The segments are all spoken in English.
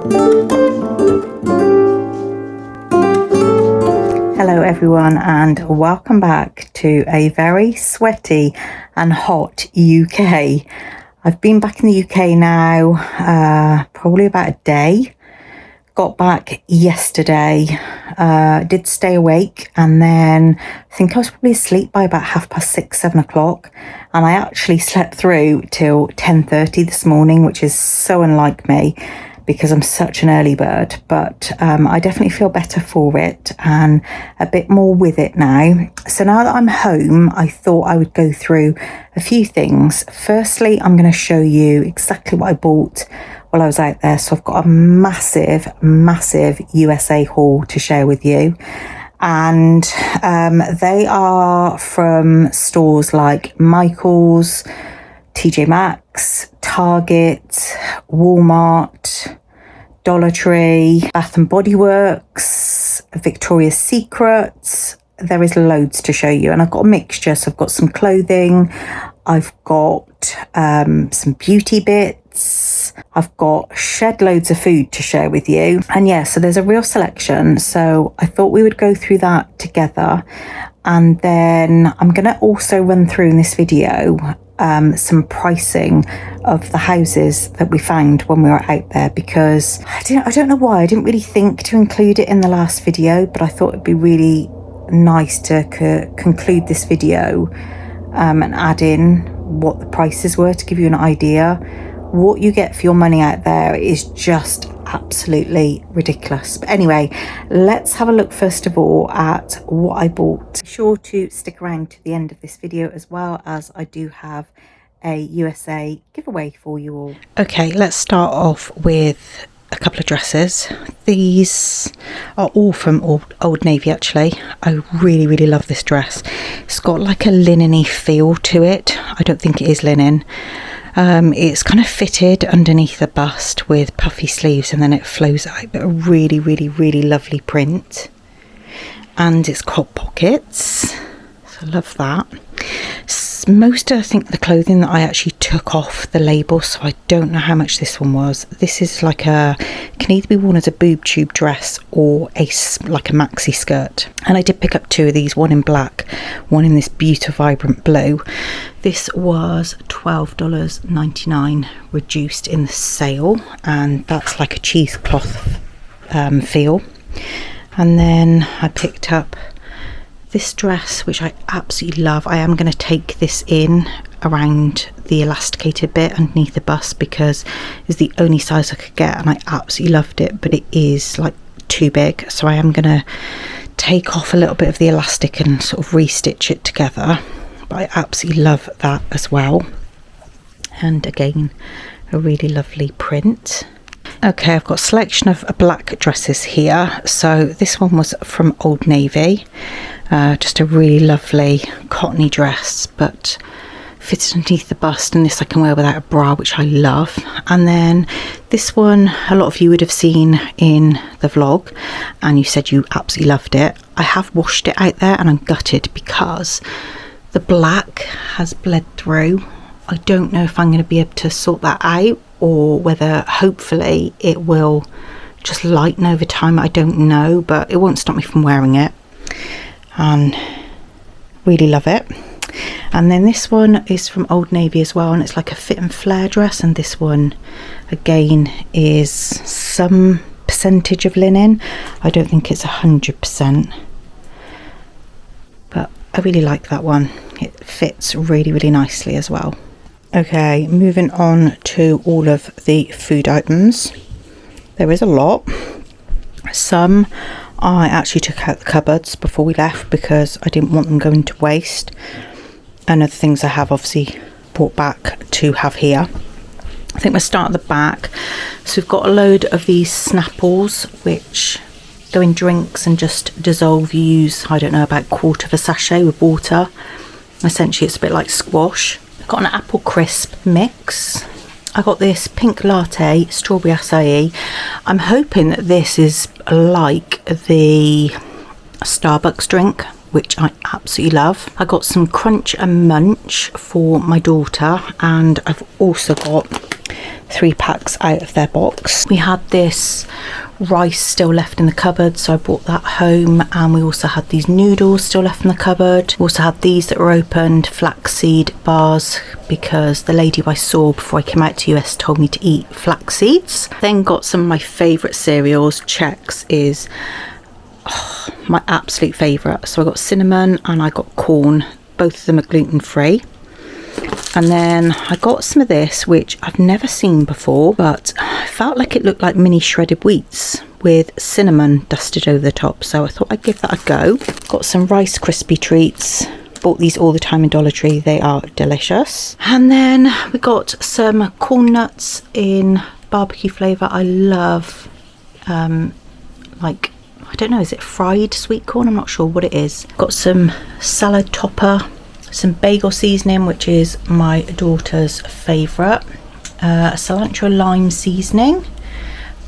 Hello everyone and welcome back to a very sweaty and hot UK. I've been back in the UK now probably about a day. Got back yesterday, did stay awake, and then I think I was probably asleep by about 6:30, 7 o'clock, and I actually slept through till 10:30 this morning, which is so unlike me because I'm such an early bird, but I definitely feel better for it and a bit more with it now. So now that I'm home, I thought I would go through a few things. Firstly, I'm going to show you exactly what I bought while I was out there. So I've got a massive USA haul to share with you. And they are from stores like Michael's, TJ Maxx, Target, Walmart, Dollar Tree, Bath and Body Works, Victoria's Secret. There is loads to show you, and I've got a mixture. So I've got some clothing, I've got some beauty bits, I've got shed loads of food to share with you, and yeah, so there's a real selection. So I thought we would go through that together, and then I'm going to also run through in this video some pricing of the houses that we found when we were out there, because I don't know why I didn't really think to include it in the last video, but I thought it'd be really nice to conclude this video and add in what the prices were to give you an idea. What you get for your money out there is just absolutely ridiculous. But anyway, let's have a look first of all at what I bought. Be sure to stick around to the end of this video, as well as I do have a USA giveaway for you all. Okay, let's start off with a couple of dresses. These are all from Old Navy actually. I really love this dress. It's got like a linen-y feel to it. I don't think it is linen. It's kind of fitted underneath the bust with puffy sleeves, and then it flows out, but a really lovely print. And it's got pockets, so I love that. Most of, I think, the clothing that I actually took off the label, so I don't know how much this one was. This is like can either be worn as a boob tube dress or like a maxi skirt. And I did pick up two of these, one in black, one in this beautiful vibrant blue. This was $12.99 reduced in the sale, and that's like a cheesecloth feel. And then I picked up this dress, which I absolutely love. I am going to take this in around the elasticated bit underneath the bust because it's the only size I could get, and I absolutely loved it, but it is like too big, so I am going to take off a little bit of the elastic and sort of restitch it together. But I absolutely love that as well, and again a really lovely print. Okay, I've got a selection of black dresses here. So this one was from Old Navy, just a really lovely cottony dress, but fits underneath the bust, and this I can wear without a bra, which I love. And then this one, a lot of you would have seen in the vlog, and you said you absolutely loved it. I have washed it out there, and I'm gutted because the black has bled through. I don't know if I'm going to be able to sort that out, or whether hopefully it will just lighten over time. I don't know, but it won't stop me from wearing it, and really love it. And then this one is from Old Navy as well, and it's like a fit and flare dress, and this one again is some percentage of linen. I don't think it's 100%, but I really like that one. It fits really nicely as well. Okay, moving on to all of the food items. There is a lot. Some I actually took out the cupboards before we left because I didn't want them going to waste. And other things I have obviously brought back to have here. I think we'll start at the back. So we've got a load of these Snapples, which go in drinks and just dissolve. You use, I don't know, about a quarter of a sachet with water. Essentially it's a bit like squash. I've got an apple crisp mix. I got this pink latte strawberry acai. I'm hoping that this is like the Starbucks drink, which I absolutely love. I got some Crunch and Munch for my daughter, and I've also got 3 packs out of their box. We had this rice still left in the cupboard, so I brought that home, and we also had these noodles still left in the cupboard. We also had these that were opened, flaxseed bars, because the lady I saw before I came out to US told me to eat flax seeds. Then got some of my favourite cereals. Chex is my absolute favourite. So I got cinnamon and I got corn. Both of them are gluten free. And then I got some of this, which I've never seen before, but I felt like it looked like mini shredded wheats with cinnamon dusted over the top. So I thought I'd give that a go. Got some Rice Krispie treats. Bought these all the time in Dollar Tree. They are delicious. And then we got some corn nuts in barbecue flavour. I love, like, I don't know, is it fried sweet corn? I'm not sure what it is. Got some salad topper. Some bagel seasoning, which is my daughter's favourite, a cilantro lime seasoning,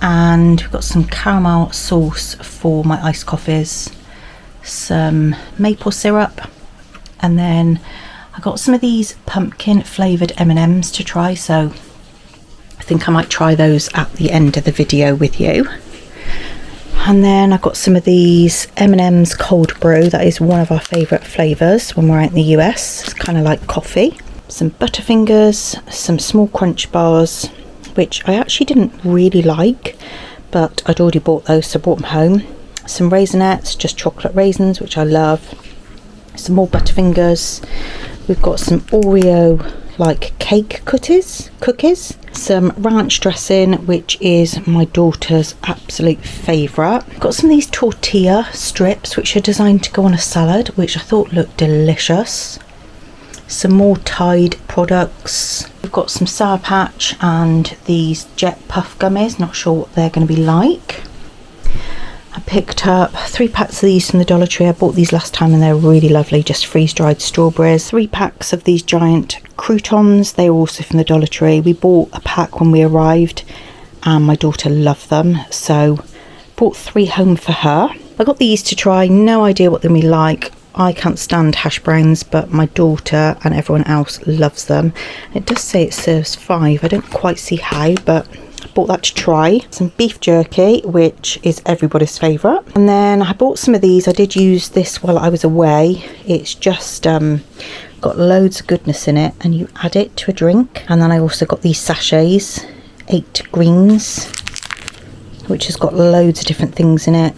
and we've got some caramel sauce for my iced coffees, some maple syrup, and then I got some of these pumpkin flavoured M&Ms to try, so I think I might try those at the end of the video with you. And then I got some of these M&M's cold brew. That is one of our favourite flavours when we're out in the US. It's kind of like coffee. Some Butterfingers, some small crunch bars, which I actually didn't really like, but I'd already bought those, so I brought them home. Some Raisinets, just chocolate raisins, which I love. Some more Butterfingers. We've got some Oreo like cake cookies. Some ranch dressing, which is my daughter's absolute favourite. Got some of these tortilla strips, which are designed to go on a salad, which I thought looked delicious. Some more Tide products. We've got some Sour Patch and these Jet Puff gummies. Not sure what they're going to be like. I picked up 3 packs of these from the Dollar Tree. I bought these last time and they're really lovely, just freeze-dried strawberries. 3 packs of these giant croutons. They were also from the Dollar Tree. We bought a pack when we arrived and my daughter loved them, so bought 3 home for her. I got these to try, no idea what they'll be like. I can't stand hash browns, but my daughter and everyone else loves them. It does say it serves 5. I don't quite see how, but bought that to try. Some beef jerky, which is everybody's favourite. And then I bought some of these. I did use this while I was away. It's just got loads of goodness in it, and you add it to a drink. And then I also got these sachets, 8 greens, which has got loads of different things in it,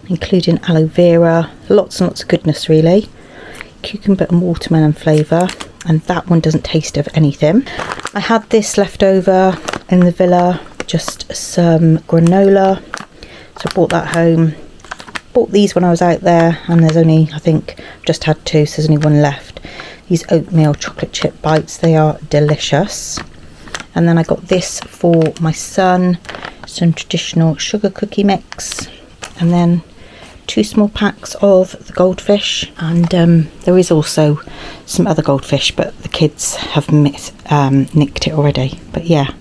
including aloe vera, lots and lots of goodness really. Cucumber and watermelon flavour, and that one doesn't taste of anything. I had this left over in the villa, just some granola, so I brought that home. Bought these when I was out there, and there's only, I think, just had 2, so there's only 1 left. These oatmeal chocolate chip bites, they are delicious. And then I got this for my son, some traditional sugar cookie mix, and then 2 small packs of the goldfish, and there is also some other goldfish, but the kids have nicked it already. But yeah,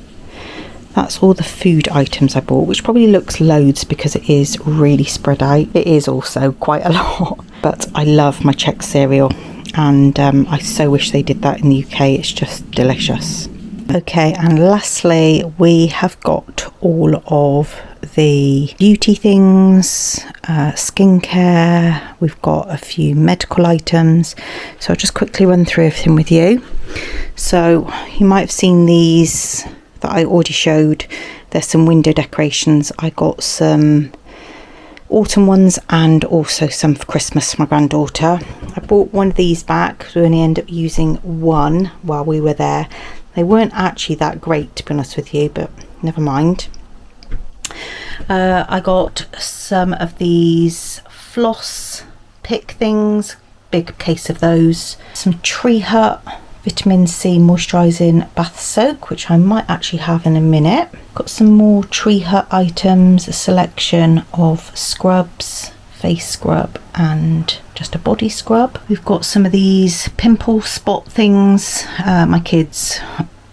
that's all the food items I bought, which probably looks loads because it is really spread out. It is also quite a lot, but I love my Chex cereal, and I so wish they did that in the UK. It's just delicious. Okay, and lastly, we have got all of the beauty things, skincare. We've got a few medical items, so I'll just quickly run through everything with you. So you might have seen these that I already showed. There's some window decorations. I got some autumn ones and also some for Christmas for my granddaughter. I bought one of these back. We only ended up using one while we were there. They weren't actually that great, to be honest with you, but never mind. I got some of these floss pick things, big case of those. Some Tree Hut vitamin C moisturising bath soak, which I might actually have in a minute. Got some more Tree Hut items, a selection of scrubs, face scrub and just a body scrub. We've got some of these pimple spot things. My kids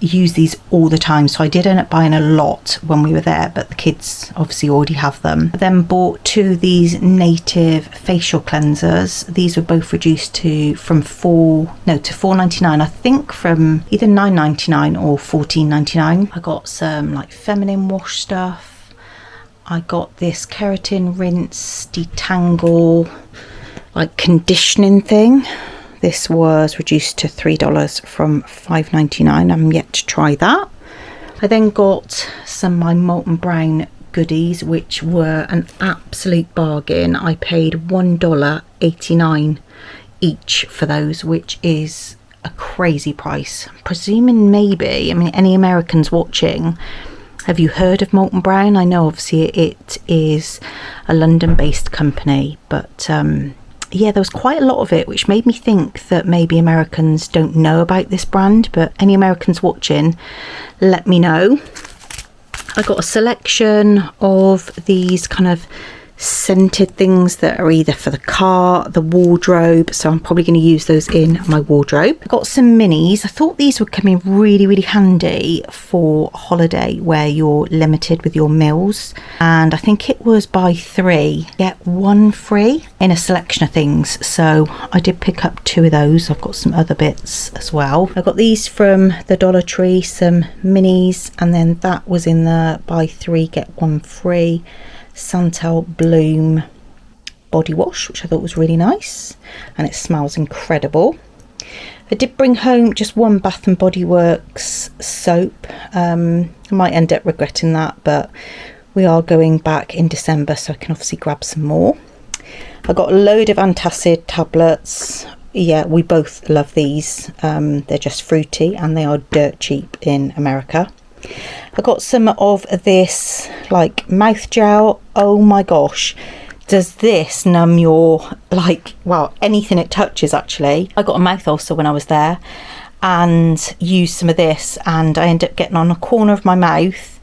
use these all the time, so I did end up buying a lot when we were there, but the kids obviously already have them. I then bought 2 of these Native facial cleansers. These were both reduced to $4.99, I think, from either $9.99 or $14.99. I got some like feminine wash stuff. I got this keratin rinse detangle like conditioning thing. This was reduced to $3 from $5.99. I'm yet to try that. I then got some of my Molton Brown goodies, which were an absolute bargain. I paid $1.89 each for those, which is a crazy price. I'm presuming maybe, I mean, any Americans watching, have you heard of Molton Brown? I know obviously it is a London-based company, but yeah, there was quite a lot of it, which made me think that maybe Americans don't know about this brand. But any Americans watching, let me know. I got a selection of these kind of scented things that are either for the car, the wardrobe, so I'm probably going to use those in my wardrobe. I got some minis. I thought these would come in really handy for a holiday where you're limited with your meals, and I think it was buy 3 get 1 free in a selection of things, so I did pick up 2 of those. I've got some other bits as well. I got these from the Dollar Tree, some minis, and then that was in the buy 3 get 1 free Santal Bloom body wash, which I thought was really nice, and it smells incredible. I did bring home just 1 Bath and Body Works soap. I might end up regretting that, but we are going back in December, so I can obviously grab some more. I got a load of antacid tablets. Yeah, we both love these. They're just fruity and they are dirt cheap in America. I got some of this like mouth gel. Oh my gosh, does this numb your, like, well, anything it touches actually. I got a mouth ulcer when I was there and used some of this, and I ended up getting on a corner of my mouth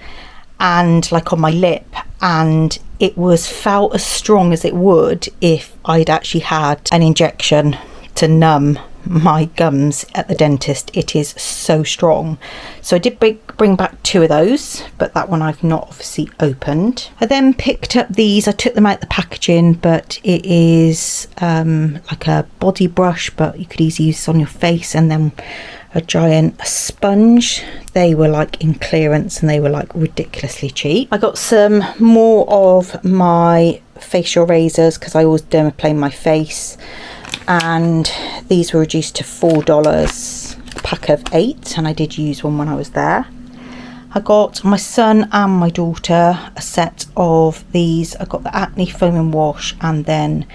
and like on my lip, and it felt as strong as it would if I'd actually had an injection to numb my gums at the dentist. It is so strong. So I did bring back 2 of those, but that one I've not obviously opened. I then picked up these. I took them out the packaging, but it is like a body brush, but you could easily use this on your face, and then a giant sponge. They were like in clearance and they were like ridiculously cheap. I got some more of my facial razors because I always dermaplane my face, and these were reduced to $4 a pack of 8, and I did use one when I was there. I got my son and my daughter a set of these. I got the acne foaming wash and then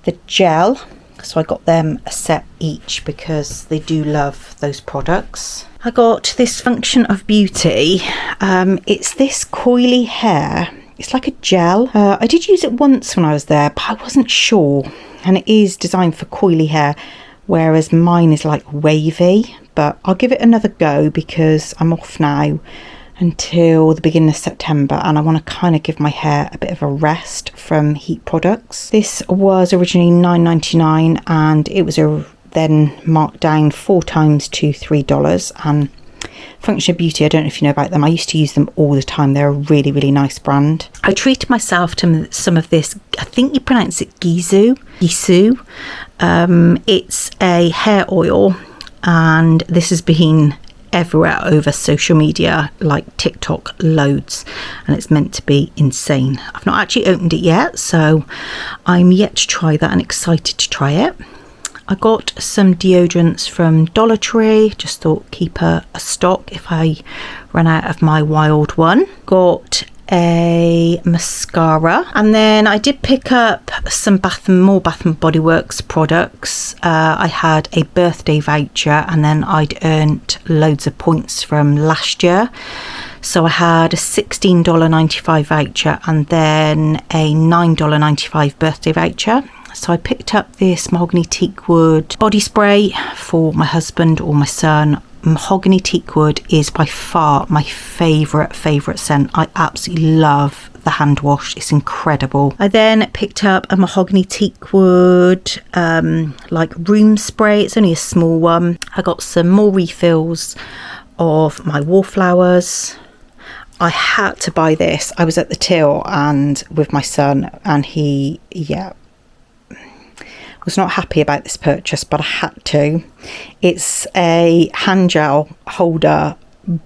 the gel, so I got them a set each because they do love those products. I got this Function of Beauty. It's this coily hair. It's like a gel. I did use it once when I was there, but I wasn't sure. And it is designed for coily hair, whereas mine is like wavy. But I'll give it another go because I'm off now until the beginning of September, and I want to kind of give my hair a bit of a rest from heat products. This was originally $9.99 and it was then marked down 4 times to $3. And Function of Beauty, I don't know if you know about them. I used to use them all the time. They're a really nice brand. I treated myself to some of this, I think you pronounce it Gisou. It's a hair oil, and this has been everywhere over social media like TikTok, loads, and it's meant to be insane. I've not actually opened it yet, so I'm yet to try that and excited to try it. I got some deodorants from Dollar Tree, just thought keep a stock if I run out of my wild one. Got a mascara, and then I did pick up some more Bath and Body Works products. I had a birthday voucher, and then I'd earned loads of points from last year, so I had a $16.95 voucher and then a $9.95 birthday voucher. So I picked up this Mahogany Teakwood body spray for my husband or my son. Mahogany Teakwood is by far my favourite scent. I absolutely love the hand wash. It's incredible. I then picked up a Mahogany Teakwood like room spray. It's only a small one. I got some more refills of my wallflowers. I had to buy this. I was at the till and with my son, and he, was not happy about this purchase, but I had to. It's a hand gel holder,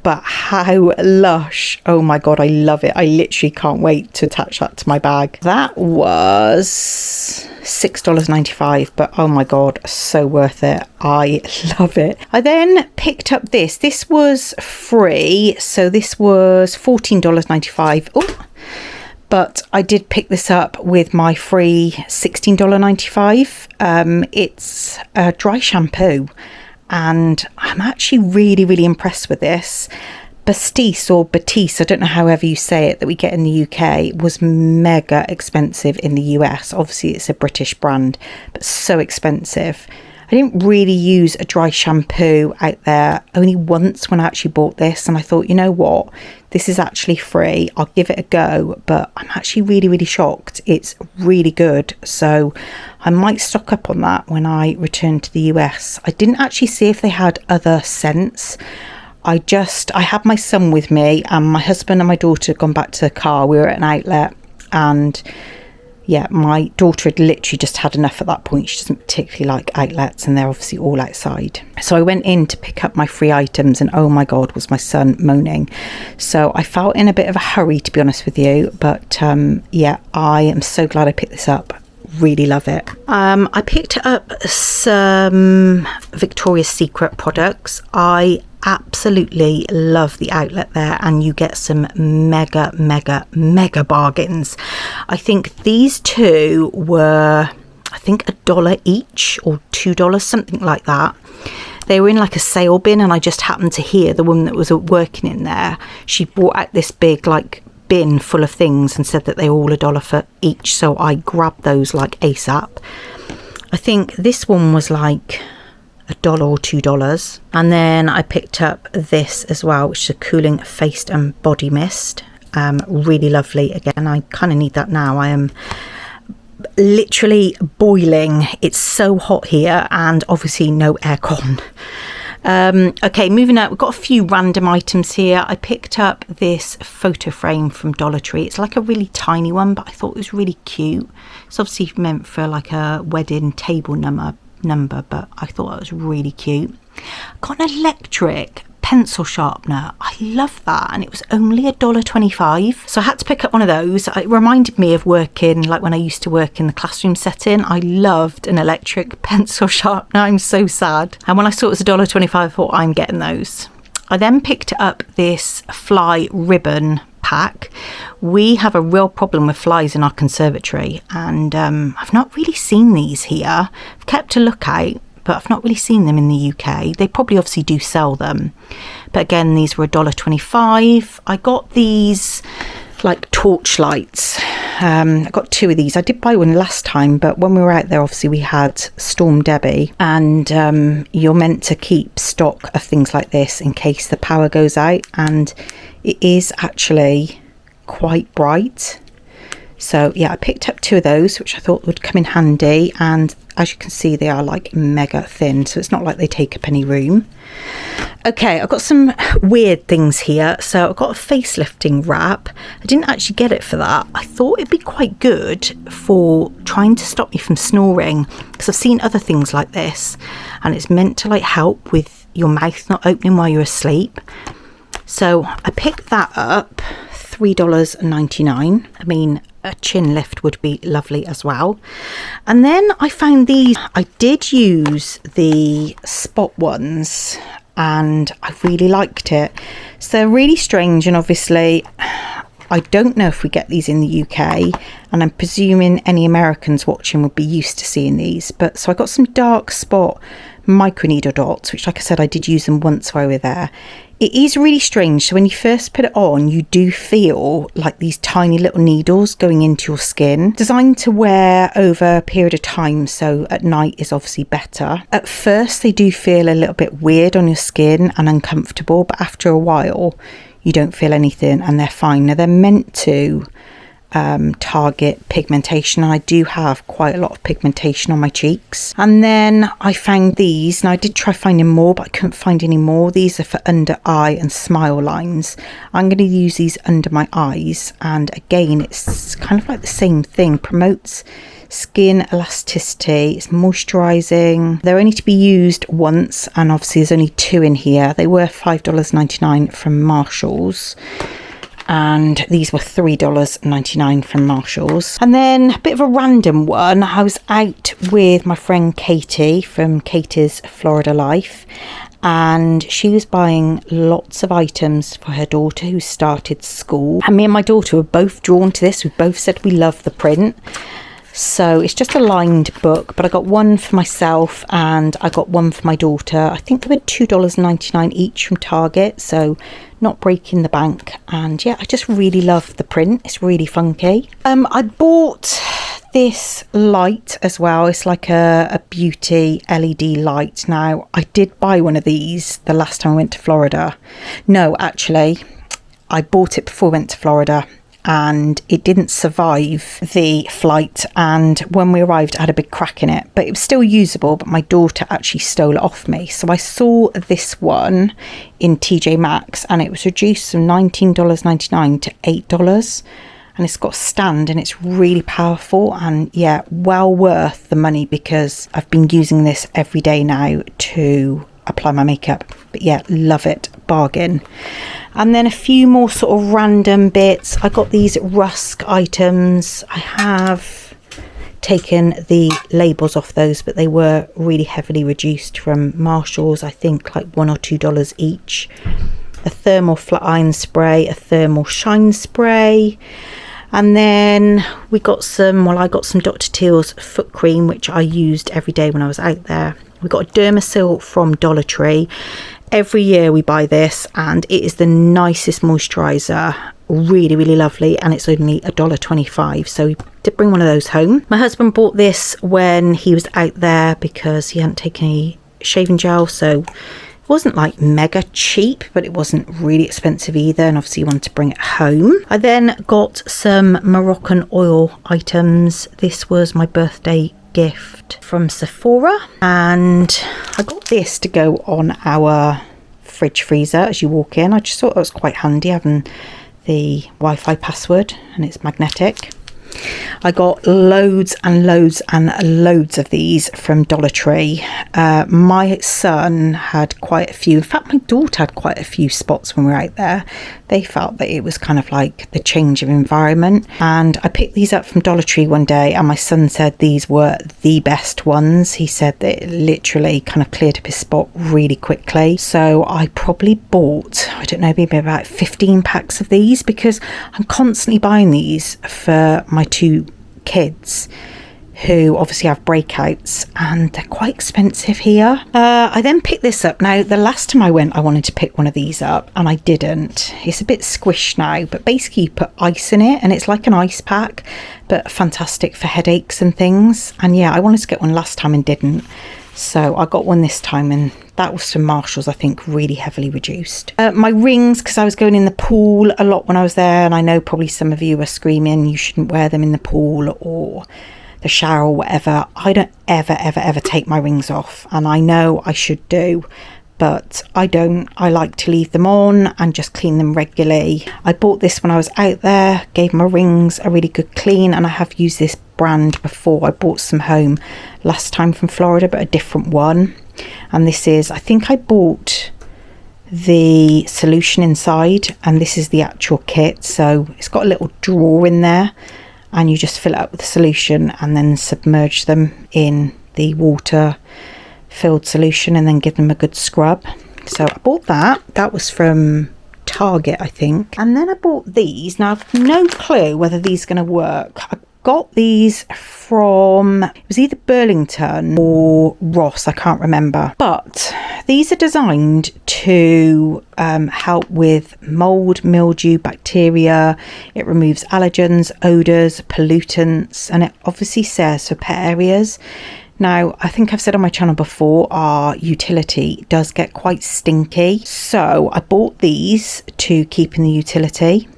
but how lush. Oh my god, I love it. I literally can't wait to attach that to my bag. That was $6.95, but oh my god, so worth it. I love it. I then picked up this. This was free, so this was $14.95. Oh, but I did pick this up with my free $16.95. It's a dry shampoo, and I'm actually really impressed with this. Batiste or Batiste, I don't know however you say it, that we get in the UK was mega expensive in the US. Obviously it's a British brand, but so expensive. I didn't really use a dry shampoo out there, only once when I actually bought this, and I thought, you know what, this is actually free, I'll give it a go. But I'm actually really shocked. It's really good, so I might stock up on that when I return to the US. I didn't actually see if they had other scents. I had my son with me, and my husband and my daughter had gone back to the car. We were at an outlet, and yeah, my daughter had literally just had enough at that point. She doesn't particularly like outlets, and they're obviously all outside. So I went in to pick up my free items, and oh my god, was my son moaning. So I felt in a bit of a hurry, to be honest with you, but yeah, I am so glad I picked this up. Really love it. I picked up some Victoria's Secret products. I absolutely love the outlet there, and you get some mega bargains. I think these two were, I think, $1 each or $2, something like that. They were in like a sale bin, and I just happened to hear the woman that was working in there. She brought out this big like bin full of things and said that they were all $1 for each, so I grabbed those like ASAP. I think this one was like $1 or $2, and then I picked up this as well, which is a cooling face and body mist. Really lovely. Again, I kind of need that now. I am literally boiling. It's so hot here, and obviously no aircon. Okay, moving up, we've got a few random items here. I picked up this photo frame from Dollar Tree. It's like a really tiny one, but I thought it was really cute. It's obviously meant for like a wedding table number, but I thought it was really cute. Got an electric pencil sharpener. I love that, and it was only $1.25, so I had to pick up one of those. It reminded me of working, like when I used to work in the classroom setting. I loved an electric pencil sharpener. I'm so sad. And when I saw it was $1.25, I thought, I'm getting those. I then picked up this fly ribbon pack. We have a real problem with flies in our conservatory, and I've not really seen these here. I've kept a lookout, but I've not really seen them in the UK. They probably obviously do sell them, but again, these were $1.25. I got these like torch lights. I got two of these. I did buy one last time, but when we were out there, obviously we had Storm Debbie, and you're meant to keep stock of things like this in case the power goes out, and it is actually quite bright. So yeah, I picked up two of those, which I thought would come in handy, and as you can see, they are like mega thin, so it's not like they take up any room. Okay, I've got some weird things here. So I've got a facelifting wrap. I didn't actually get it for that. I thought it'd be quite good for trying to stop me from snoring, because I've seen other things like this, and it's meant to like help with your mouth not opening while you're asleep. So I picked that up, $3.99. I mean, a chin lift would be lovely as well. And then I found these. I did use the spot ones, and I really liked it. So they're really strange, and obviously I don't know if we get these in the UK, and I'm presuming any Americans watching would be used to seeing these. But so I got some dark spot micro needle dots, which, like I said, I did use them once while we were there. It is really strange. So when you first put it on, you do feel like these tiny little needles going into your skin. Designed to wear over a period of time, so at night is obviously better. At first, they do feel a little bit weird on your skin and uncomfortable, but after a while, you don't feel anything and they're fine. Now, they're meant to Target pigmentation. I do have quite a lot of pigmentation on my cheeks. And then I found these. Now I did try finding more, but I couldn't find any more. These are for under eye and smile lines. I'm going to use these under my eyes, and again it's kind of like the same thing. Promotes skin elasticity, it's moisturizing. They're only to be used once, and obviously there's only 2 in here. They were $5.99 from Marshalls, and these were $3.99 from Marshalls. And then a bit of a random one, I was out with my friend Katie from Katie's Florida Life, and she was buying lots of items for her daughter who started school, and me and my daughter were both drawn to this. We both said we love the print. So it's just a lined book, but I got one for myself and I got one for my daughter. I think they were $2.99 each from Target, so not breaking the bank. And yeah, I just really love the print. It's really funky. I bought this light as well. It's like a beauty LED light. Now, I did buy one of these the last time I went to Florida. No, actually, I bought it before I went to Florida, and it didn't survive the flight, and when we arrived I had a big crack in it, but it was still usable. But my daughter actually stole it off me, so I saw this one in TJ Maxx and it was reduced from $19.99 to $8, and it's got a stand and it's really powerful, and yeah, well worth the money because I've been using this every day now to apply my makeup. But yeah, love it, bargain. And then a few more sort of random bits. I got these rusk items. I have taken the labels off those, but they were really heavily reduced from Marshalls. I think like $1 or $2 each. A thermal flat iron spray, a thermal shine spray. And then we got some, well, I got some Dr. Teal's foot cream, which I used every day when I was out there. We got a Dermasil from Dollar Tree. Every year we buy this, and it is the nicest moisturiser. Really, really lovely, and it's only $1.25. So we did bring one of those home. My husband bought this when he was out there because he hadn't taken any shaving gel, so it wasn't like mega cheap, but it wasn't really expensive either, and obviously you wanted to bring it home. I then got some Moroccan oil items. This was my birthday gift from Sephora, and I got this to go on our fridge freezer as you walk in. I just thought it was quite handy having the Wi-Fi password, and it's magnetic. I got loads and loads and loads of these from Dollar Tree. My son had quite a few. In fact, my daughter had quite a few spots when we were out there. They felt that it was kind of like the change of environment. And I picked these up from Dollar Tree one day, and my son said these were the best ones. He said that it literally kind of cleared up his spot really quickly. So I probably bought, I don't know, maybe about 15 packs of these, because I'm constantly buying these for my 2 kids who obviously have breakouts, and they're quite expensive here. I then picked this up. Now, the last time I went, I wanted to pick one of these up and I didn't. It's a bit squished now, but basically you put ice in it and it's like an ice pack, but fantastic for headaches and things. And yeah, I wanted to get one last time and didn't, so I got one this time, and that was from Marshalls, I think, really heavily reduced. My rings, because I was going in the pool a lot when I was there, and I know probably some of you are screaming you shouldn't wear them in the pool or the shower or whatever. I don't ever take my rings off, and I know I should do, but I don't. I like to leave them on and just clean them regularly. I bought this when I was out there, gave my rings a really good clean, and I have used this brand before. I bought some home last time from Florida, but a different one. And this is, I think I bought the solution inside, and this is the actual kit. So it's got a little drawer in there, and you just fill it up with the solution and then submerge them in the water filled solution and then give them a good scrub. So I bought that. That was from Target, I think. And then I bought these. Now I've no clue whether these are going to work. I got these from, it was either Burlington or Ross, I can't remember, but these are designed to help with mold, mildew, bacteria. It removes allergens, odors, pollutants, and it obviously says for pet areas. Now, I think I've said on my channel before, our utility does get quite stinky, so I bought these to keep in the utility.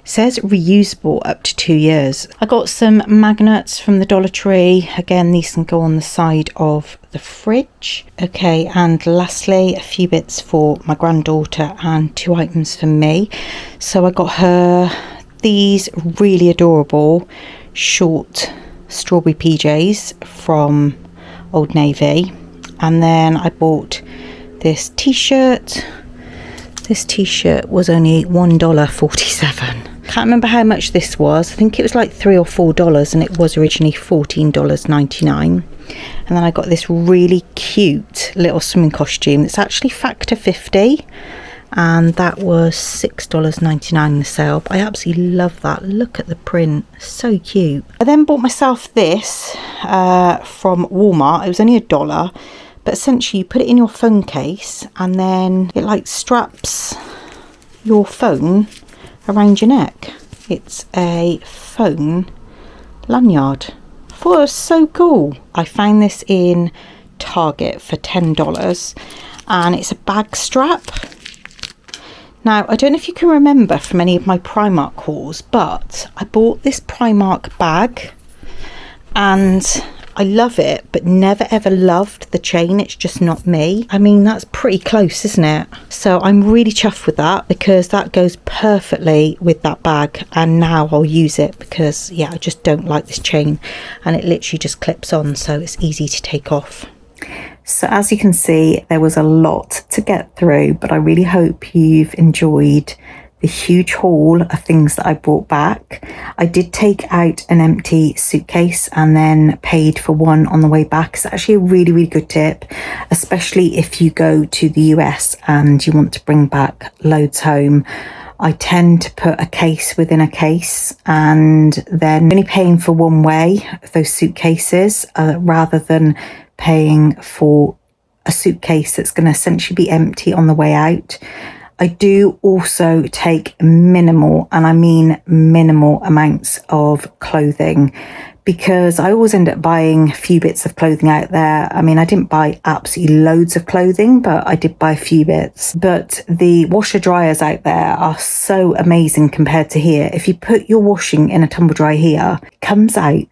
says reusable up to 2 years. I got some magnets from the Dollar Tree. Again, these can go on the side of the fridge. Okay, and lastly, a few bits for my granddaughter and 2 items for me. So I got her these really adorable short strawberry PJs from Old Navy. And then I bought this t-shirt. This t-shirt was only $1.47. Can't remember how much this was. I think it was like $3 or $4, and it was originally $14.99. And then I got this really cute little swimming costume. It's actually factor 50, and that was $6.99 in the sale. But I absolutely love that. Look at the print, so cute. I then bought myself this from Walmart. It was only $1. But essentially you put it in your phone case, and then it like straps your phone around your neck. It's a phone lanyard. I thought it was so cool. I found this in Target for $10, and it's a bag strap. Now, I don't know if you can remember from any of my Primark hauls, but I bought this Primark bag and I love it, but never ever loved the chain. It's just not me. I mean, that's pretty close, isn't it? So I'm really chuffed with that, because that goes perfectly with that bag, and now I'll use it because, yeah, I just don't like this chain, and it literally just clips on, so it's easy to take off. So as you can see, there was a lot to get through, but I really hope you've enjoyed the huge haul of things that I brought back. I did take out an empty suitcase and then paid for one on the way back. It's actually a really, really good tip, especially if you go to the US and you want to bring back loads home. I tend to put a case within a case, and then only paying for one way of those suitcases rather than paying for a suitcase that's going to essentially be empty on the way out. I do also take minimal, and I mean minimal, amounts of clothing, because I always end up buying a few bits of clothing out there. I mean, I didn't buy absolutely loads of clothing, but I did buy a few bits. But the washer dryers out there are so amazing compared to here. If you put your washing in a tumble dryer here, it comes out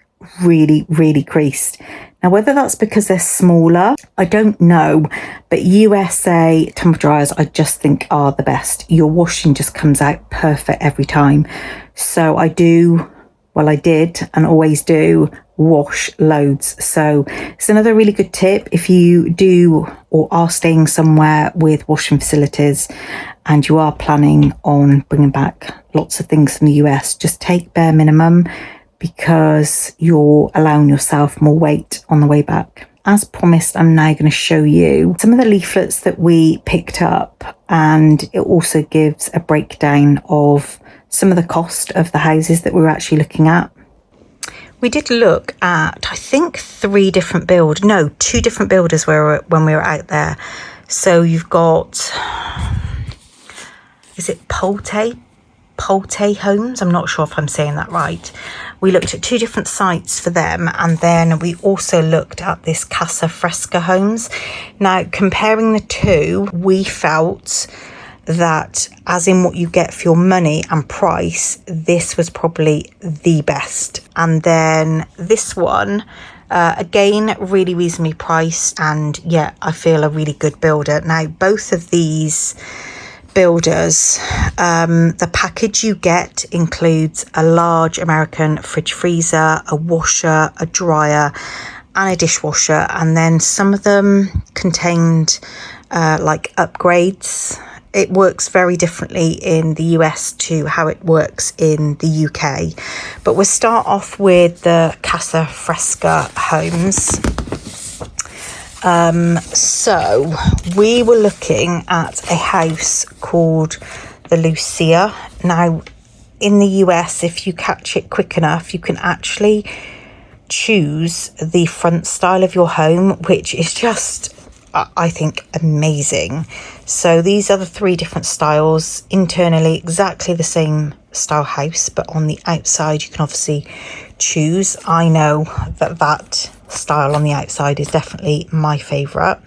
really, really creased. Now, whether that's because they're smaller, I don't know, but USA tumble dryers I just think are the best. Your washing just comes out perfect every time. So I did and always do wash loads. So it's another really good tip if you do or are staying somewhere with washing facilities and you are planning on bringing back lots of things from the US, just take bare minimum, because you're allowing yourself more weight on the way back. As promised, I'm now going to show you some of the leaflets that we picked up, and it also gives a breakdown of some of the cost of the houses that we were actually looking at. We did look at, I think, two different builders when we were out there. So you've got, is it Pulte Homes? I'm not sure if I'm saying that right. We looked at 2 different sites for them, and then we also looked at this Casa Fresca Homes. Now, comparing the two, we felt that, as in what you get for your money and price, this was probably the best. And then this one, again, really reasonably priced, and yeah, I feel a really good builder. Now, both of these builders, the package you get includes a large American fridge freezer, a washer, a dryer, and a dishwasher, and then some of them contained like upgrades. It works very differently in the US to how it works in the UK. But we'll start off with the Casa Fresca Homes. So we were looking at a house called the Lucia. Now, in the US, if you catch it quick enough, you can actually choose the front style of your home, which is just, I think, amazing. So these are the 3 different styles. Internally, exactly the same style house, but on the outside, you can obviously choose. I know that style on the outside is definitely my favourite.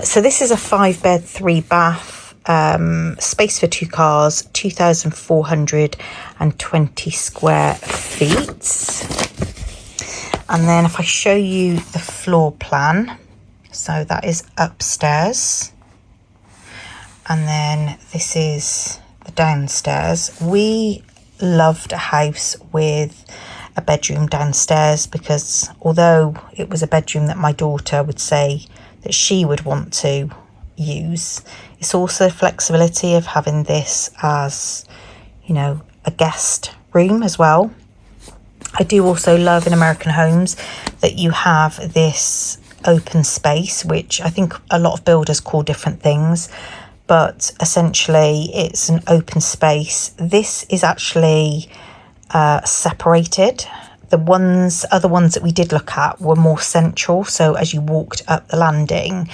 So this is a 5-bed, 3-bath space for 2 cars, 2,420 square feet. And then if I show you the floor plan, so that is upstairs. And then this is the downstairs. We loved a house with a bedroom downstairs because although it was a bedroom that my daughter would say that she would want to use, it's also flexibility of having this as, you know, a guest room as well. I do also love in American homes that you have this open space, which I think a lot of builders call different things, but essentially it's an open space. This is actually separated. The other ones that we did look at were more central, so as you walked up the landing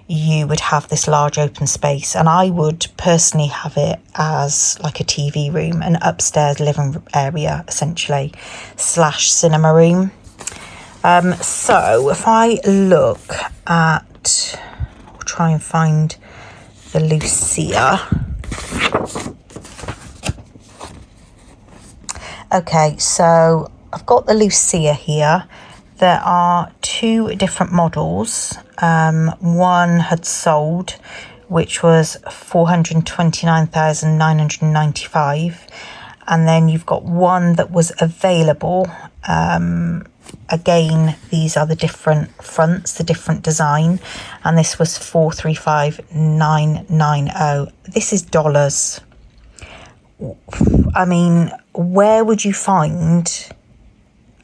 you would have this large open space, and I would personally have it as like a TV room, an upstairs living area essentially / cinema room. So if I look at, I'll try and find the Lucia. Okay, so I've got the Lucia here. There are 2 different models. One had sold, which was $429,995, and then you've got one that was available. Again, these are the different fronts, the different design, and this was $435,990. This is dollars. I mean, where would you find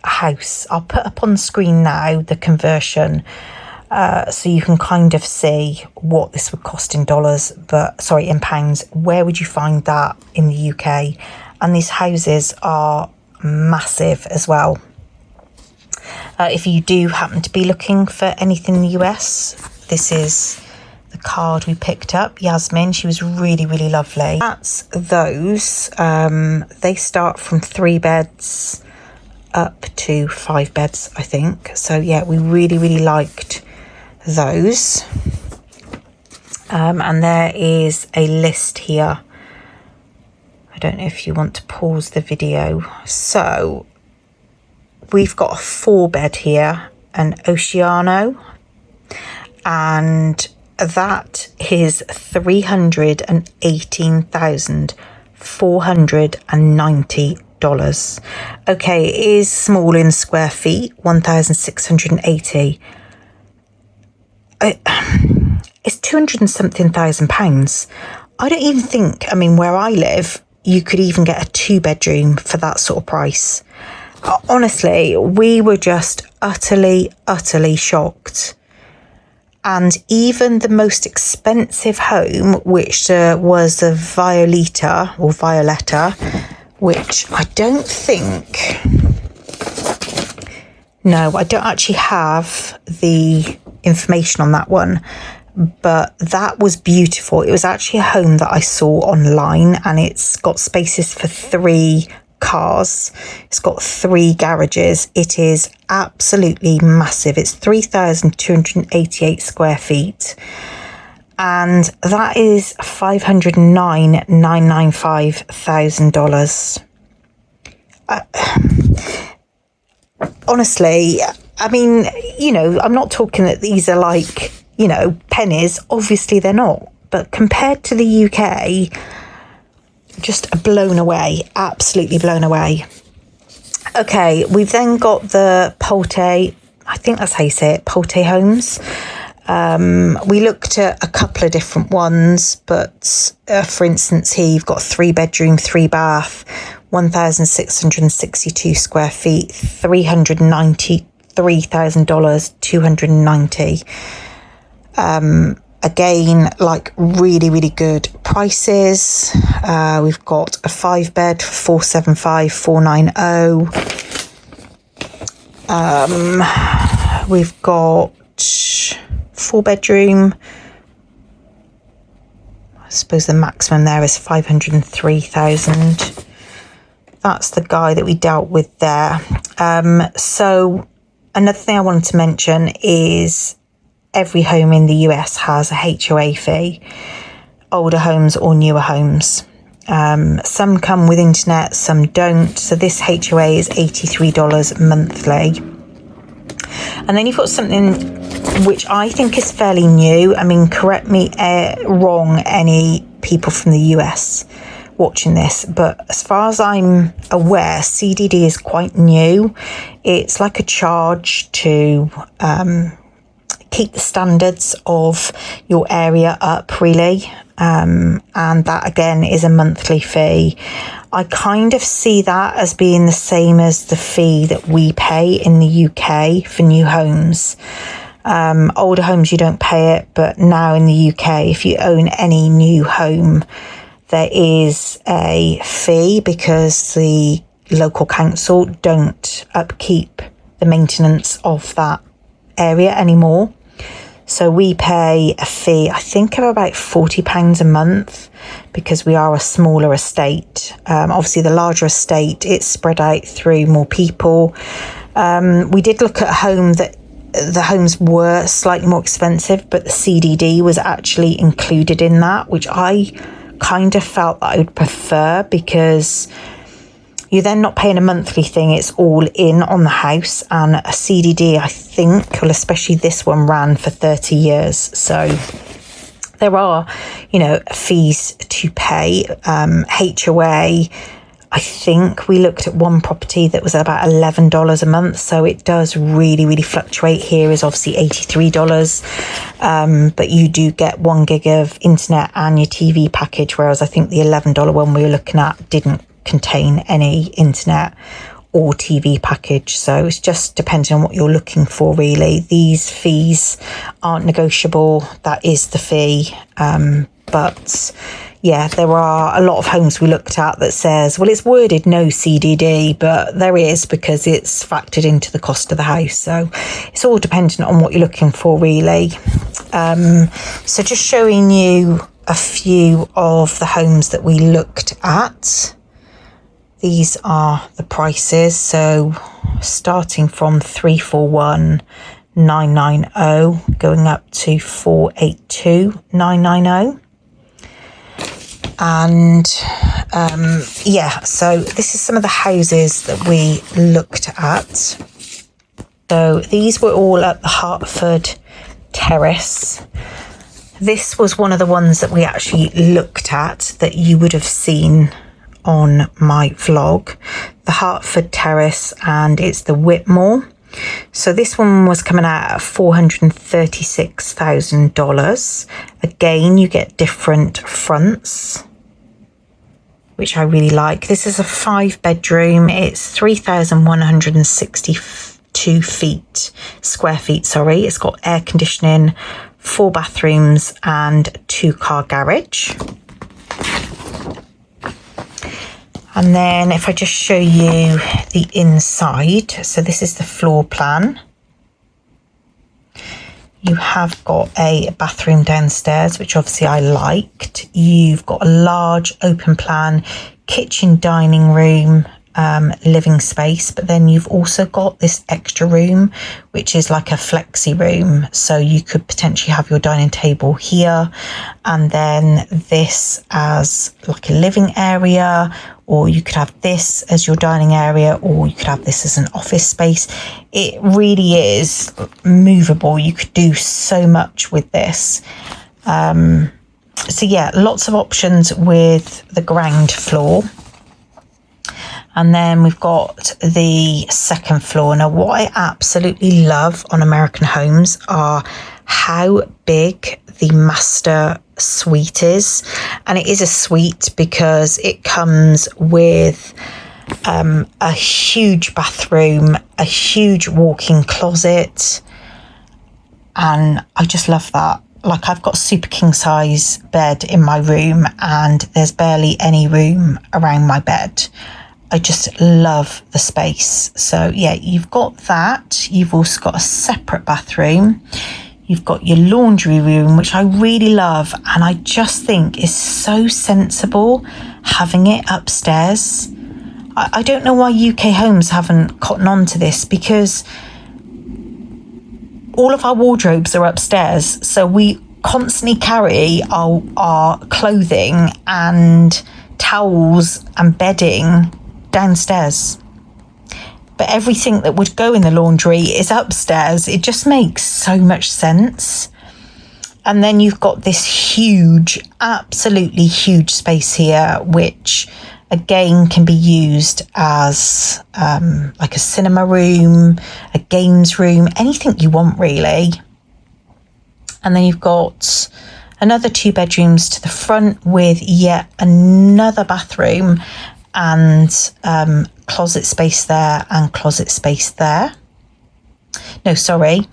a house? I'll put up on the screen now the conversion so you can kind of see what this would cost in dollars, but sorry, in pounds. Where would you find that in the UK? And these houses are massive as well. If you do happen to be looking for anything in the US, this is the card we picked up. Yasmin, she was really, really lovely. That's those. They start from 3 beds up to 5 beds, I think. So yeah, we really, really liked those. And there is a list here. I don't know if you want to pause the video. So we've got a 4-bed here, an Oceano, and that is $318,490. Okay, it is small in square feet, 1,680. It's 200 and something thousand pounds. I don't even think, I mean, where I live, you could even get a 2-bedroom for that sort of price. Honestly, we were just utterly shocked. And even the most expensive home, which was a Violetta, which I don't think... No, I don't actually have the information on that one, but that was beautiful. It was actually a home that I saw online, and it's got spaces for 3 cars. It's got 3 garages. It is absolutely massive. It's 3,288 square feet, and that is $509,995. Honestly, I mean, you know, I'm not talking that these are like, you know, pennies. Obviously they're not, but compared to the UK, just blown away, absolutely blown away. Okay, we've then got the Pulte, I think that's how you say it, Pulte homes. We looked at a couple of different ones, but for instance here you've got a 3-bedroom, 3-bath, 1,662 square feet, $393,000, 290. Again, like really, really good prices. We've got a 5-bed for $475,490. We've got 4-bedroom. I suppose the maximum there is 503,000. That's the guy that we dealt with there. So another thing I wanted to mention is every home in the US has a HOA fee. older homes or newer homes. Some come with internet, some don't. So this HOA is $83 monthly. And then you've got something which I think is fairly new. I mean, correct me wrong, any people from the US watching this, but as far as I'm aware, CDD is quite new. It's like a charge to keep the standards of your area up, really. And that again is a monthly fee. I kind of see that as being the same as the fee that we pay in the UK for new homes. Older homes, you don't pay it, but now in the UK, if you own any new home, there is a fee because the local council don't upkeep the maintenance of that area anymore. So we pay a fee, I think, of about £40 a month because we are a smaller estate. Obviously, the larger estate, it's spread out through more people. We did look at a home that the homes were slightly more expensive, but the CDD was actually included in that, which I kind of felt that I would prefer because you're then not paying a monthly thing, it's all in on the house. And a CDD, I think, well, especially this one, ran for 30 years. So there are, fees to pay. HOA, I think we looked at one property that was about $11 a month. So it does really, really fluctuate. Here is obviously $83. But you do get 1 gig of internet and your TV package, whereas I think the $11 one we were looking at didn't contain any internet or TV package. So it's just depending on what you're looking for, really. These fees aren't negotiable. That is the fee. But yeah, there are a lot of homes we looked at that says, well, it's worded no CDD, but there is because it's factored into the cost of the house. So it's all dependent on what you're looking for, really. So just showing you a few of the homes that we looked at. These are the prices. So starting from 341,990 going up to 482,990. And so this is some of the houses that we looked at. So these were all at the Hertford Terrace. This was one of the ones that we actually looked at that you would have seen on my vlog, the Hertford Terrace, and it's the Whitmore. So this one was coming out at $436,000. Again, you get different fronts, which I really like. This is a 5-bedroom. It's 3,162 square feet. It's got air conditioning, 4 bathrooms and 2-car garage. And then if I just show you the inside, so this is the floor plan. You have got a bathroom downstairs, which obviously I liked. You've got a large open plan kitchen, dining room, living space, but then you've also got this extra room, which is like a flexi room. So you could potentially have your dining table here, and then this as like a living area, or you could have this as your dining area, or you could have this as an office space. It really is movable. You could do so much with this. So yeah, lots of options with the ground floor. And then we've got the second floor. Now, what I absolutely love on American homes are how big the master suite is. And it is a suite because it comes with a huge bathroom, a huge walk-in closet. And I just love that. Like, I've got a super king size bed in my room and there's barely any room around my bed. I just love the space. So yeah, you've got that. You've also got a separate bathroom. You've got your laundry room, which I really love. And I just think is so sensible having it upstairs. I don't know why UK homes haven't cottoned on to this, because all of our wardrobes are upstairs. So we constantly carry our clothing and towels and bedding downstairs. But everything that would go in the laundry is upstairs. It just makes so much sense. And then you've got this huge, absolutely huge space here, which again can be used as like a cinema room, a games room, anything you want really. And then you've got another 2 bedrooms to the front with yet another bathroom and closet space there and closet space there. No, sorry,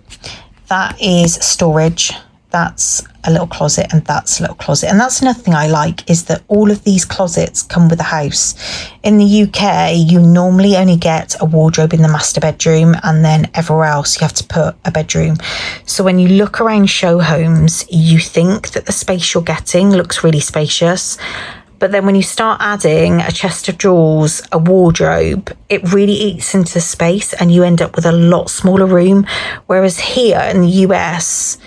that is storage. That's a little closet and that's a little closet. And that's another thing I like, is that all of these closets come with a house. In the UK, you normally only get a wardrobe in the master bedroom, and then everywhere else you have to put a bedroom. So when you look around show homes, you think that the space you're getting looks really spacious. But then when you start adding a chest of drawers, a wardrobe, it really eats into space and you end up with a lot smaller room. Whereas here in the US,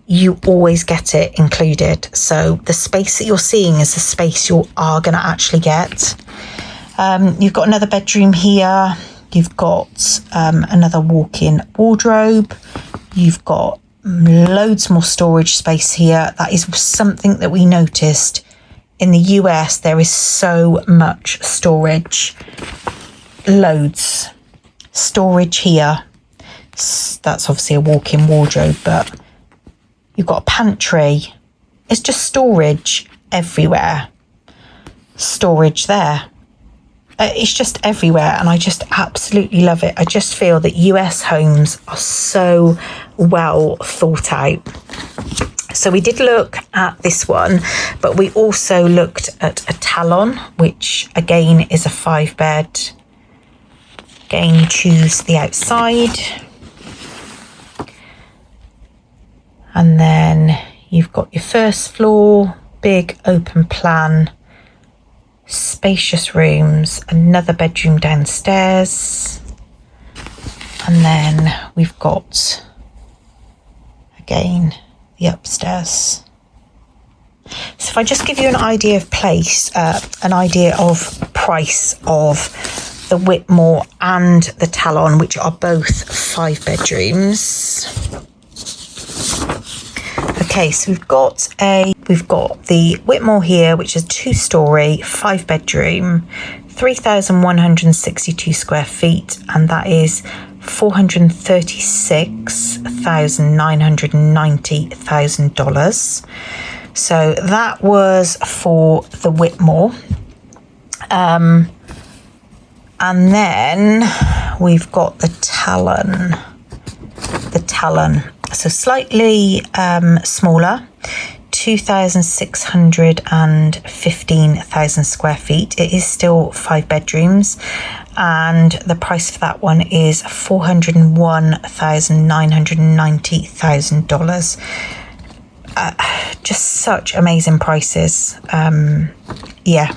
you always get it included. So the space that you're seeing is the space you are going to actually get. You've got another bedroom here. You've got another walk-in wardrobe. You've got loads more storage space here. That is something that we noticed. In the US, there is so much storage. Loads. Storage here. That's obviously a walk-in wardrobe, but you've got a pantry. It's just storage everywhere. Storage there. It's just everywhere, and I just absolutely love it. I just feel that US homes are so well thought out. So we did look at this one, but we also looked at a Talon, which again is a 5-bed. Again, you choose the outside. And then you've got your first floor, big open plan, spacious rooms, another bedroom downstairs. And then we've got, again, the upstairs. So if I just give you an idea of place, an idea of price of the Whitmore and the Talon, which are both 5 bedrooms. Okay, so we've got the Whitmore here, which is 2-storey, 5-bedroom, 3,162 square feet, and that is $436,990,000. So that was for the Whitmore. And then we've got the Talon. So slightly smaller, 2,615,000 square feet. It is still 5 bedrooms, and the price for that one is $401,990,000. Just such amazing prices. Yeah,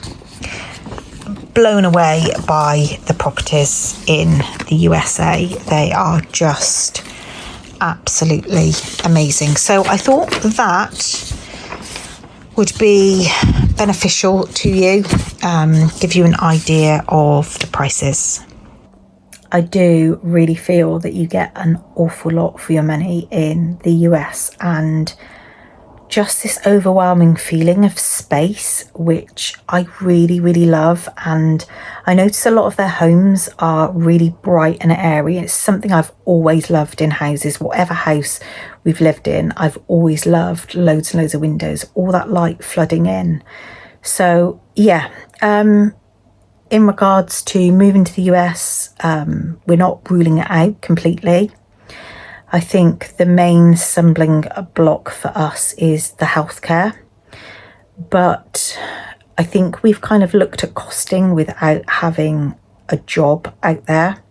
blown away by the properties in the USA. They are just absolutely amazing. So I thought that would be beneficial to you, give you an idea of the prices. I do really feel that you get an awful lot for your money in the US, and just this overwhelming feeling of space, which I really, really love. And I notice a lot of their homes are really bright and airy. It's something I've always loved in houses. Whatever house we've lived in, I've always loved loads and loads of windows, all that light flooding in. So yeah, in regards to moving to the US, we're not ruling it out completely. I think the main stumbling block for us is the healthcare, but I think we've kind of looked at costing without having a job out there.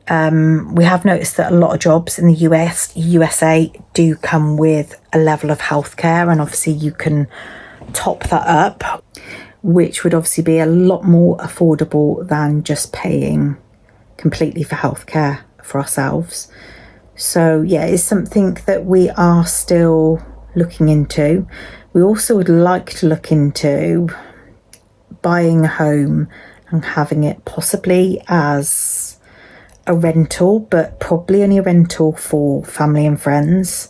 We have noticed that a lot of jobs in the USA do come with a level of healthcare, and obviously you can top that up, which would obviously be a lot more affordable than just paying completely for healthcare for ourselves. So yeah, it's something that we are still looking into. We also would like to look into buying a home and having it possibly as a rental, but probably only a rental for family and friends,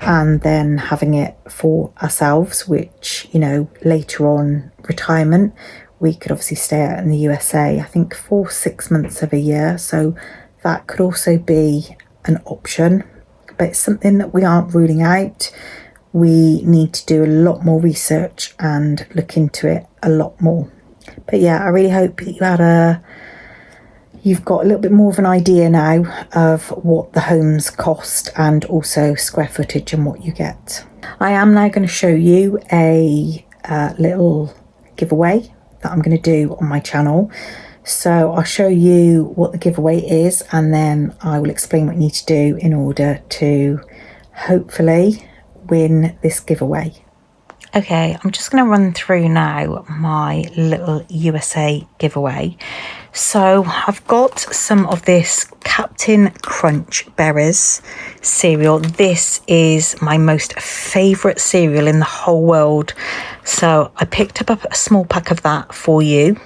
and then having it for ourselves, which, you know, later on retirement, we could obviously stay out in the USA, I think for 6 months of a year. So that could also be an option, but it's something that we aren't ruling out. We need to do a lot more research and look into it a lot more. But yeah, I really hope that you've got a little bit more of an idea now of what the homes cost and also square footage and what you get. I am now going to show you a little giveaway that I'm going to do on my channel. So I'll show you what the giveaway is, and then I will explain what you need to do in order to hopefully win this giveaway. Okay, I'm just going to run through now my little USA giveaway. So I've got some of this Captain Crunch Berries cereal. This is my most favourite cereal in the whole world. So I picked up a small pack of that for you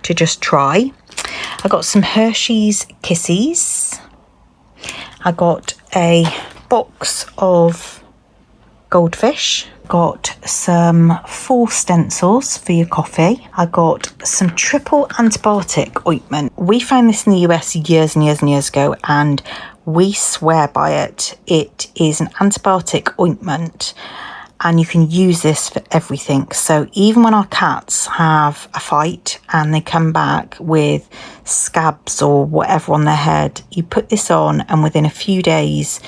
to just try. I got some Hershey's Kisses. I got a box of Goldfish. Got some 4 stencils for your coffee. I got some triple antibiotic ointment. We found this in the US years and years and years ago, and we swear by it. It is an antibiotic ointment, and you can use this for everything. So even when our cats have a fight and they come back with scabs or whatever on their head, you put this on and within a few days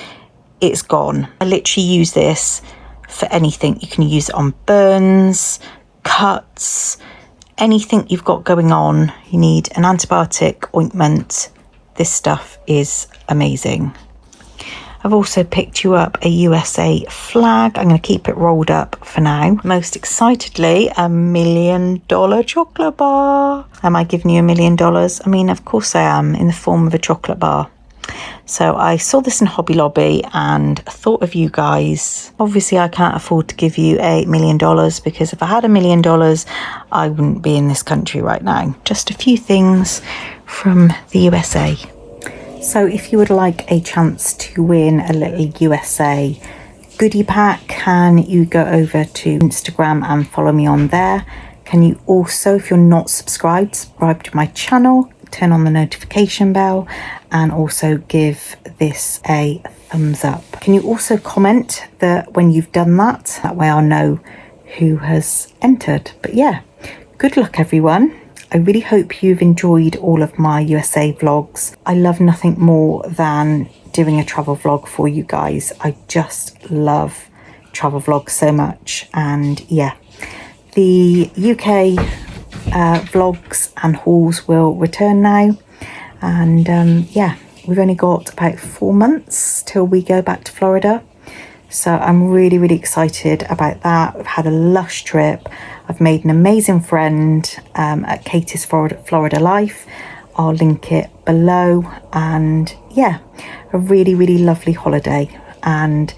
it's gone. I literally use this for anything. You can use it on burns, cuts, anything you've got going on. You need an antibiotic ointment. This stuff is amazing. I've also picked you up a USA flag. I'm going to keep it rolled up for now. Most excitedly, $1 million chocolate bar. Am I giving you $1 million? I mean, of course I am, in the form of a chocolate bar. So I saw this in Hobby Lobby and thought of you guys. Obviously, I can't afford to give you $1 million, because if I had $1 million, I wouldn't be in this country right now. Just a few things from the USA. So if you would like a chance to win a little USA goodie pack, can you go over to Instagram and follow me on there? Can you also, if you're not subscribed to my channel, turn on the notification bell and also give this a thumbs up. Can you also comment that when you've done that? That way I'll know who has entered. But yeah, good luck everyone. I really hope you've enjoyed all of my USA vlogs. I love nothing more than doing a travel vlog for you guys. I just love travel vlogs so much. And yeah, the UK vlogs and hauls will return now, and yeah, we've only got about 4 months till we go back to Florida, so I'm really excited about that. We've had a lush trip. I've made an amazing friend at Katie's Florida Life. I'll link it below, and yeah, a really lovely holiday. And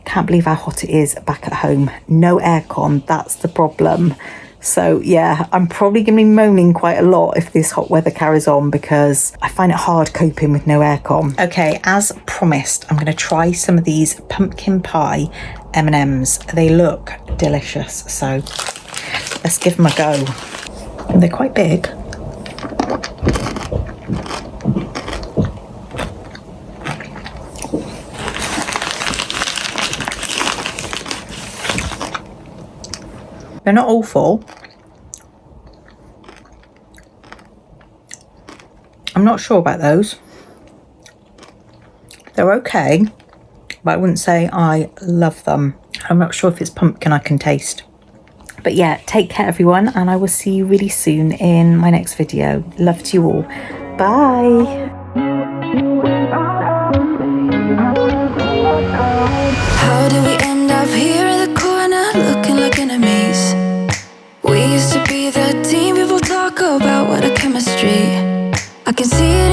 can't believe how hot it is back at home. No aircon, that's the problem. So yeah, I'm probably going to be moaning quite a lot if this hot weather carries on, because I find it hard coping with no aircon. Okay, as promised, I'm going to try some of these pumpkin pie M&Ms. They look delicious, so let's give them a go. They're quite big. They're not awful. I'm not sure about those. They're okay, but I wouldn't say I love them. I'm not sure if it's pumpkin I can taste. But yeah, take care everyone, and I will see you really soon in my next video. Love to you all. Bye. How did we end up here in the corner looking like enemies? We used to be the team people talk about, what a chemistry. I can see it